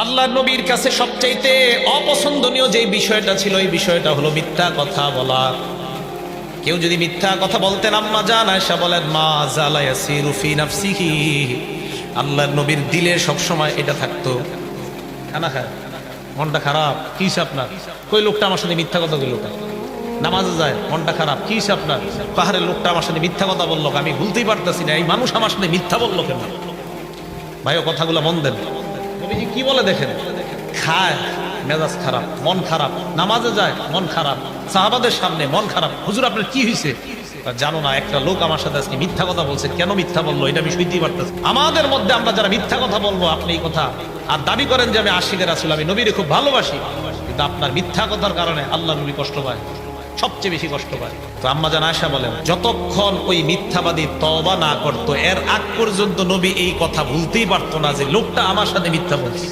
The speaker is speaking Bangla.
আল্লাহ নবীর কাছে সবচাইতে অপছন্দনীয় যে বিষয়টা ছিল এই বিষয়টা হলো মিথ্যা কথা বলা। কেউ যদি মিথ্যা কথা বলতেন, আম্মা জান আয়েশা বলেন, মা জালা ইয়াসিরু ফি নাফসিহি, আল্লাহর নবীর দিলে সবসময় এটা থাকতো। খানা খায়, মনটা খারাপ, কি আপনার? কই লোকটা আমার সাথে মিথ্যা কথা কইল, নামাজে যায় মনটা খারাপ, কি আপনার? পাহাড়ের লোকটা আমার সাথে মিথ্যা কথা বললো, আমি ভুলতেই পারতেছি না, এই মানুষ আমার সাথে মিথ্যা বললো কেন? ভাইও কথাগুলো মন দেন। নবীজি কি বলে দেখেন, খায় মেজাজ খারাপ, মন খারাপ, নামাজে যায় মন খারাপ, সাহাবাদের সামনে মন খারাপ, হুজুর আপনার কি হয়েছে? জানো না, একটা লোক আমার সাথে আজকে মিথ্যা কথা বলছে, কেন মিথ্যা বললো এটা আমি সইতেই পারতেছি। আমাদের মধ্যে আমরা যারা মিথ্যা কথা বলবো, আপনি এই কথা আর দাবি করেন যে আমি আশিকের রাসূল, আমি নবীরে খুব ভালোবাসি, কিন্তু আপনার মিথ্যা কথার কারণে আল্লাহ নবী কষ্ট পায়, সবচেয়ে বেশি কষ্ট পায়। তো আম্মা জান আয়েশা বলেন, যতক্ষণ ওই মিথ্যাবাদী তওবা না করতো এর আগ পর্যন্ত নবী এই কথা ভুলতেই পারতো না যে লোকটা আমার সাথে মিথ্যা বলছে।